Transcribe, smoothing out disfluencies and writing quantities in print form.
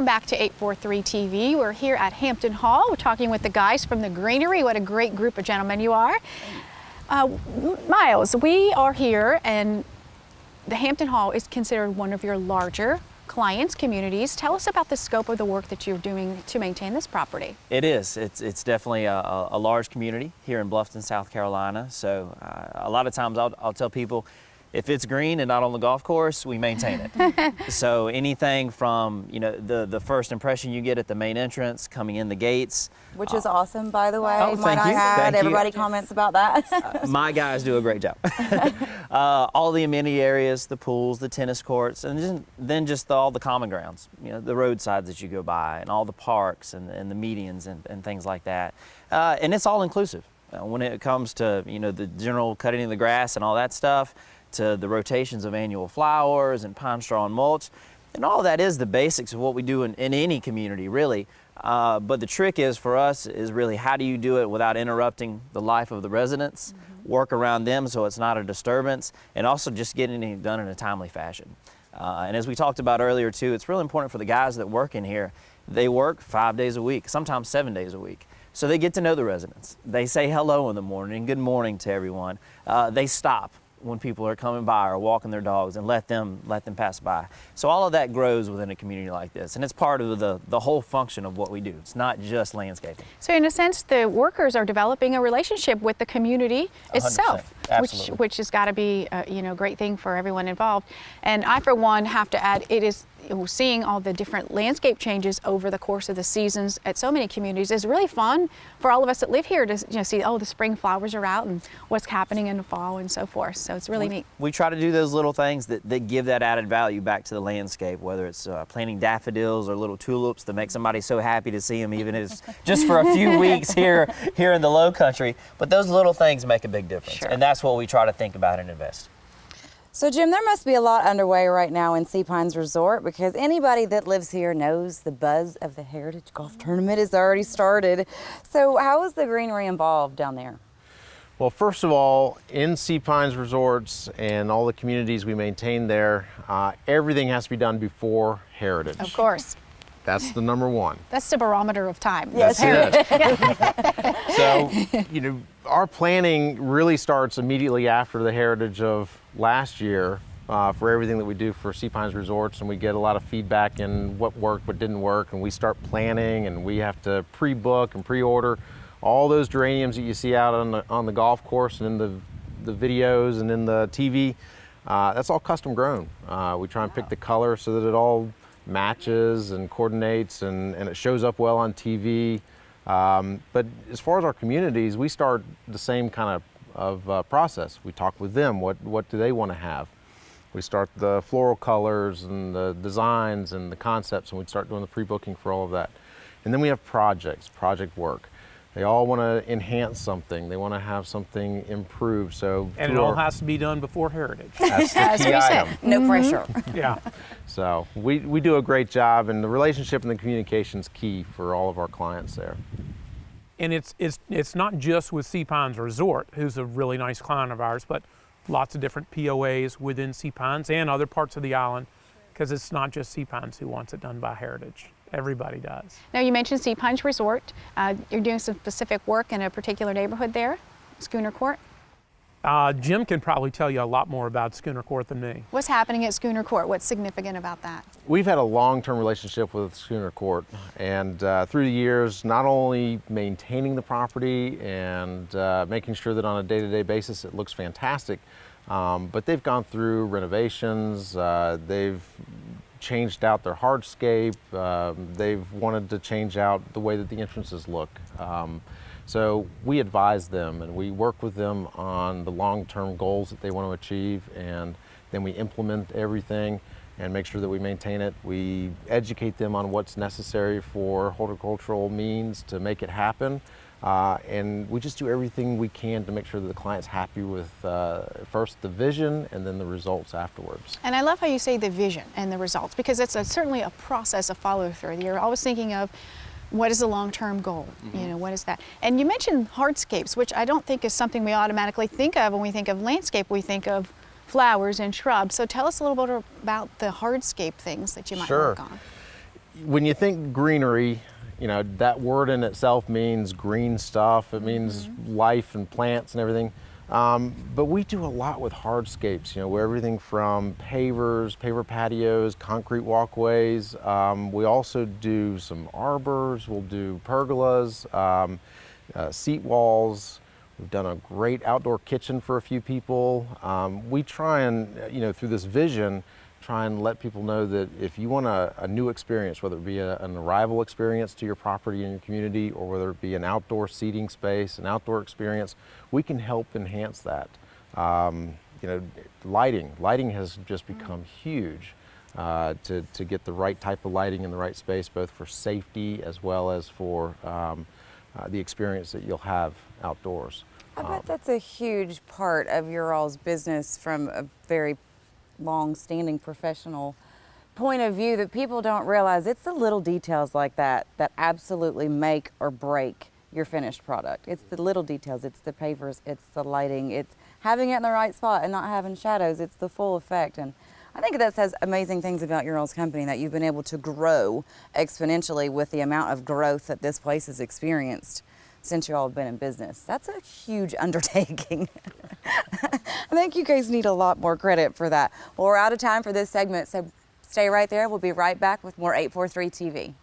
Welcome back to 843 TV. We're here at Hampton Hall. We're talking with the guys from the Greenery. What a great group of gentlemen you are. Miles, we are here, and the Hampton Hall is considered one of your larger clients, communities. Tell us about the scope of the work that you're doing to maintain this property. It is. It's definitely a large community here in Bluffton, South Carolina. So a lot of times I'll tell people, if it's green and not on the golf course, we maintain it. So anything from, you know, the first impression you get at the main entrance, coming in the gates. Which is awesome, by the way. Oh, thank you. Thank you. Everybody comments about that. My guys do a great job. All the amenity areas, the pools, the tennis courts, and then just all the common grounds, you know, the roadsides that you go by, and all the parks and the medians and things like that. And it's all inclusive. When it comes to, you know, the general cutting of the grass and all that stuff, to the rotations of annual flowers and pine straw and mulch. And all that is the basics of what we do in any community, really. But the trick is for us is really how do you do it without interrupting the life of the residents, work around them so it's not a disturbance, and also just getting it done in a timely fashion. And as we talked about earlier too, it's really important for the guys that work in here. They work 5 days a week, sometimes 7 days a week. So they get to know the residents. They say hello in the morning, good morning to everyone. They stop when people are coming by or walking their dogs and let them pass by. So all of that grows within a community like this, and it's part of the whole function of what we do. It's not just landscaping. So in a sense, the workers are developing a relationship with the community itself, which has got to be a great thing for everyone involved. And I, for one, have to add, it is seeing all the different landscape changes over the course of the seasons at so many communities is really fun for all of us that live here to see, oh, the spring flowers are out and what's happening in the fall and so forth. So it's really neat. We try to do those little things that give that added value back to the landscape, whether it's planting daffodils or little tulips that make somebody so happy to see them, even if it's just for a few weeks here in the low country. But those little things make a big difference. Sure. And that's what we try to think about and invest. So Jim, there must be a lot underway right now in Sea Pines Resort, because anybody that lives here knows the buzz of the Heritage Golf Tournament has already started. So how is the Greenery involved down there? Well, first of all, in Sea Pines Resorts and all the communities we maintain there, everything has to be done before Heritage. Of course. That's the number one. That's the barometer of time. Yes, So, you know, our planning really starts immediately after the Heritage of last year for everything that we do for Sea Pines Resorts, and we get a lot of feedback in what worked, what didn't work, and we start planning, and we have to pre-book and pre-order all those geraniums that you see out on the golf course and in the videos and in the TV. That's all custom grown. We try and pick the color so that it all matches and coordinates and it shows up well on TV. But as far as our communities, we start the same kind of process. We talk with them, what do they want to have? We start the floral colors and the designs and the concepts, and we start doing the pre-booking for all of that. And then we have project work. They all want to enhance something. They want to have something improved. And it all has to be done before Heritage. That's the key item. No pressure. Yeah. So we do a great job, and the relationship and the communication is key for all of our clients there. And it's not just with Sea Pines Resort, who's a really nice client of ours, but lots of different POAs within Sea Pines and other parts of the island, because it's not just Sea Pines who wants it done by Heritage. Everybody does. Now, you mentioned Sea Pines Resort. You're doing some specific work in a particular neighborhood there, Schooner Court. Jim can probably tell you a lot more about Schooner Court than me. What's happening at Schooner Court? What's significant about that? We've had a long-term relationship with Schooner Court, and through the years, not only maintaining the property and making sure that on a day-to-day basis it looks fantastic, but they've gone through renovations, they've changed out their hardscape, they've wanted to change out the way that the entrances look. So we advise them and we work with them on the long-term goals that they want to achieve, and then we implement everything and make sure that we maintain it. We educate them on what's necessary for horticultural means to make it happen. And we just do everything we can to make sure that the client's happy with first the vision and then the results afterwards. And I love how you say the vision and the results, because it's certainly a process of follow through. You're always thinking of what is the long-term goal? You know, what is that? And you mentioned hardscapes, which I don't think is something we automatically think of when we think of landscape. We think of flowers and shrubs. So tell us a little bit about the hardscape things that you might work on. when you think greenery, you know, that word in itself means green stuff. It means life and plants and everything. But we do a lot with hardscapes, you know, where everything from pavers, paver patios, concrete walkways. We also do some arbors, we'll do pergolas, seat walls. We've done a great outdoor kitchen for a few people. We try and, you know, through this vision, try and let people know that if you want a new experience, whether it be an arrival experience to your property and your community, or whether it be an outdoor seating space, an outdoor experience, we can help enhance that. You know, lighting has just become huge to get the right type of lighting in the right space, both for safety as well as for the experience that you'll have outdoors. I bet that's a huge part of your all's business from a very long-standing professional point of view, that people don't realize it's the little details like that that absolutely make or break your finished product. It's the little details, it's the pavers, it's the lighting, it's having it in the right spot and not having shadows, it's the full effect. And I think that says amazing things about your all's company, that you've been able to grow exponentially with the amount of growth that this place has experienced since you all have been in business. That's a huge undertaking. I think you guys need a lot more credit for that. Well, we're out of time for this segment, so stay right there. We'll be right back with more 843 TV.